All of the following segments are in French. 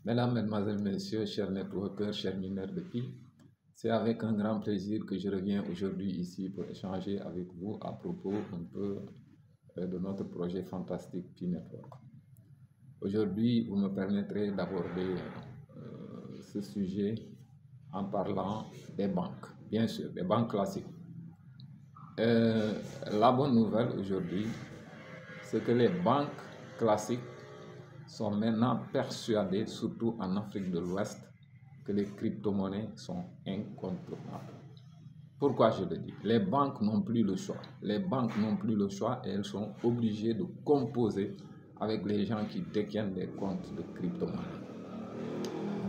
Mesdames, Mesdemoiselles, Messieurs, chers networkers, chers mineurs de Pi, c'est avec un grand plaisir que je reviens aujourd'hui ici pour échanger avec vous à propos un peu de notre projet fantastique Pi Network. Aujourd'hui, vous me permettrez d'aborder ce sujet en parlant des banques, bien sûr, des banques classiques. La bonne nouvelle aujourd'hui, c'est que les banques classiques sont maintenant persuadés, surtout en Afrique de l'Ouest, que les crypto-monnaies sont incontournables. Pourquoi je le dis? Les banques n'ont plus le choix. Les banques n'ont plus le choix et elles sont obligées de composer avec les gens qui détiennent des comptes de crypto-monnaies.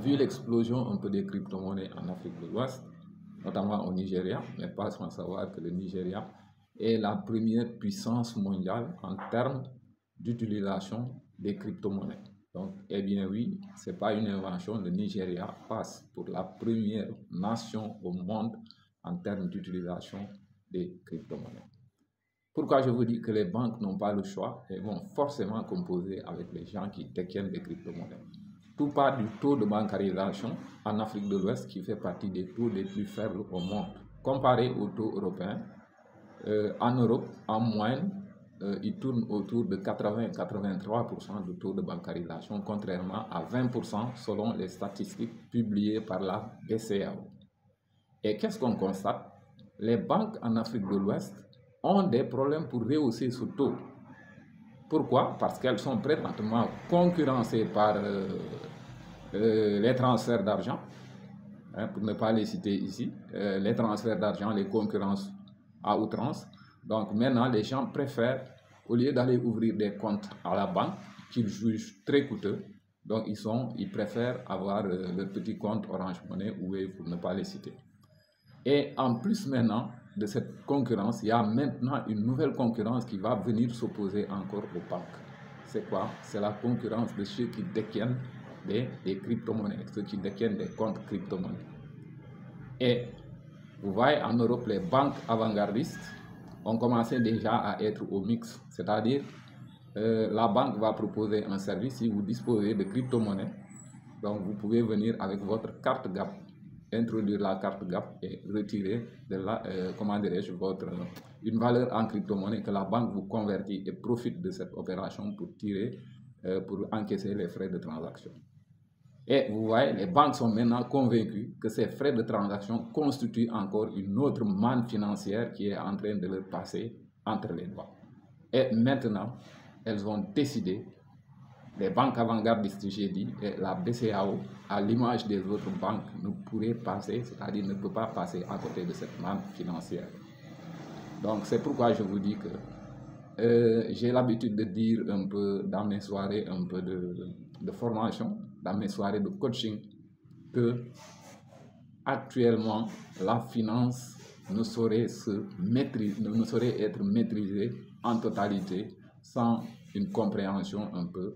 Vu l'explosion un peu des crypto-monnaies en Afrique de l'Ouest, notamment au Nigeria, mais pas sans savoir que le Nigeria est la première puissance mondiale en termes d'utilisation des crypto-monnaies. Donc, eh bien oui, ce n'est pas une invention, le Nigeria passe pour la première nation au monde en termes d'utilisation des crypto-monnaies. Pourquoi je vous dis que les banques n'ont pas le choix? Elles vont forcément composer avec les gens qui détiennent des crypto-monnaies. Tout part du taux de bancarisation en Afrique de l'Ouest qui fait partie des taux les plus faibles au monde. Comparé au taux européen, en Europe, en moyenne, il tourne autour de 80-83% de taux de bancarisation, contrairement à 20% selon les statistiques publiées par la BCEAO. Et qu'est-ce qu'on constate? Les banques en Afrique de l'Ouest ont des problèmes pour rehausser ce taux. Pourquoi? Parce qu'elles sont présentement concurrencées par les transferts d'argent, pour ne pas les citer ici, les transferts d'argent, les concurrences à outrance. Donc maintenant, les gens préfèrent, au lieu d'aller ouvrir des comptes à la banque, qu'ils jugent très coûteux, donc ils préfèrent avoir leur petit compte Orange Money ou Wave, pour ne pas les citer. Et en plus maintenant de cette concurrence, il y a maintenant une nouvelle concurrence qui va venir s'opposer encore aux banques. C'est quoi? C'est la concurrence de ceux qui détiennent des crypto-monnaies, ceux qui détiennent des comptes crypto-monnaies. Et vous voyez, en Europe, les banques avant-gardistes ont commencé déjà à être au mix, c'est-à-dire la banque va proposer un service si vous disposez de crypto-monnaies. Donc vous pouvez venir avec votre carte GAP, introduire la carte GAP et retirer de la, une valeur en crypto-monnaie que la banque vous convertit et profite de cette opération pour pour encaisser les frais de transaction. Et vous voyez, les banques sont maintenant convaincues que ces frais de transaction constituent encore une autre manne financière qui est en train de leur passer entre les doigts. Et maintenant, elles ont décidé, les banques avant-gardistes, j'ai dit, et la BCEAO, à l'image des autres banques, ne pourrait passer, c'est-à-dire ne peut pas passer à côté de cette manne financière. Donc c'est pourquoi je vous dis que j'ai l'habitude de dire un peu dans mes soirées un peu de formation, dans mes soirées de coaching, que actuellement la finance ne saurait ne saurait être maîtrisée en totalité sans une compréhension un peu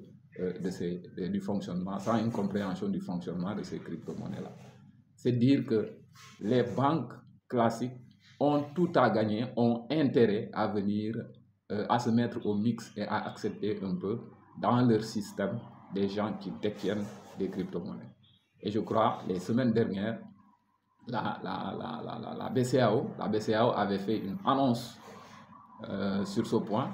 du fonctionnement, sans une compréhension du fonctionnement de ces crypto-monnaies-là. C'est dire que les banques classiques ont tout à gagner, ont intérêt à venir, à se mettre au mix et à accepter un peu dans leur système des gens qui détiennent des crypto-monnaies. Et je crois, les semaines dernières, la BCEAO avait fait une annonce sur ce point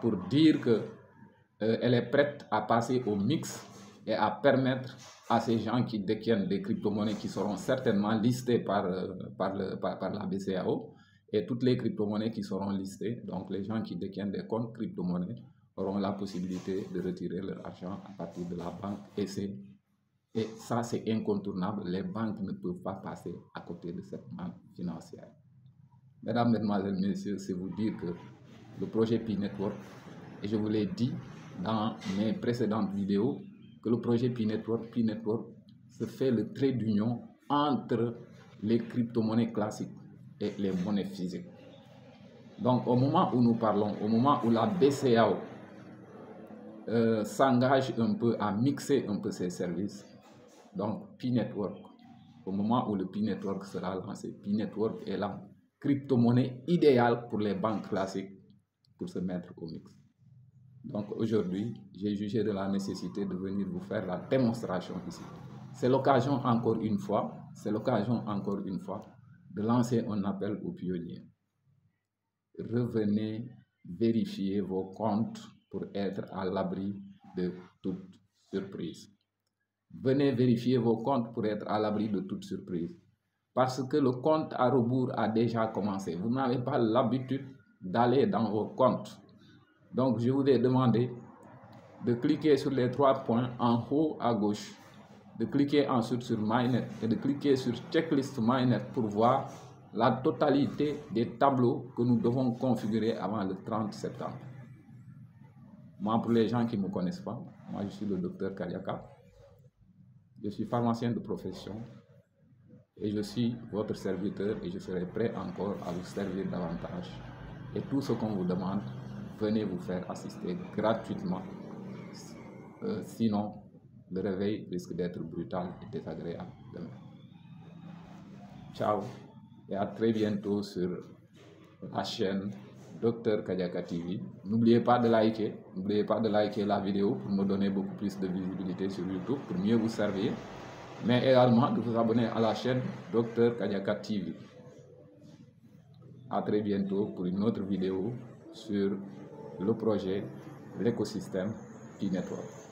pour dire qu'elle est prête à passer au mix et à permettre à ces gens qui détiennent des crypto-monnaies qui seront certainement listées par la BCEAO, et toutes les crypto-monnaies qui seront listées, donc les gens qui détiennent des comptes crypto-monnaies auront la possibilité de retirer leur argent à partir de la banque, et ça c'est incontournable. Les banques ne peuvent pas passer à côté de cette manne financière. Mesdames, Mesdemoiselles, Messieurs, c'est vous dire que le projet Pi Network, et je vous l'ai dit dans mes précédentes vidéos, que le projet Pi Network se fait le trait d'union entre les crypto-monnaies classiques et les monnaies physiques. Donc au moment où nous parlons, au moment où la BCEAO s'engage un peu à mixer un peu ses services, donc Pi Network, au moment où le Pi Network sera lancé, Pi Network est la crypto-monnaie idéale pour les banques classiques pour se mettre au mix. Donc aujourd'hui, j'ai jugé de la nécessité de venir vous faire la démonstration ici. C'est l'occasion encore une fois, de lancer un appel aux pionniers. Revenez vérifier vos comptes pour être à l'abri de toute surprise. Venez vérifier vos comptes pour être à l'abri de toute surprise. Parce que le compte à rebours a déjà commencé. Vous n'avez pas l'habitude d'aller dans vos comptes. Donc, je vous ai demandé de cliquer sur les 3 points en haut à gauche, de cliquer ensuite sur MyNet et de cliquer sur Checklist MyNet pour voir la totalité des tableaux que nous devons configurer avant le 30 septembre. Moi, pour les gens qui ne me connaissent pas, moi je suis le docteur Kadiaka. Je suis pharmacien de profession et je suis votre serviteur et je serai prêt encore à vous servir davantage. Et tout ce qu'on vous demande, venez vous faire assister gratuitement. Sinon, le réveil risque d'être brutal et désagréable demain. Ciao et à très bientôt sur la chaîne Dr Kadiaka TV. N'oubliez pas de liker la vidéo pour me donner beaucoup plus de visibilité sur YouTube, pour mieux vous servir, mais également de vous abonner à la chaîne Dr Kadiaka TV. À très bientôt pour une autre vidéo sur le projet, l'écosystème P-Network.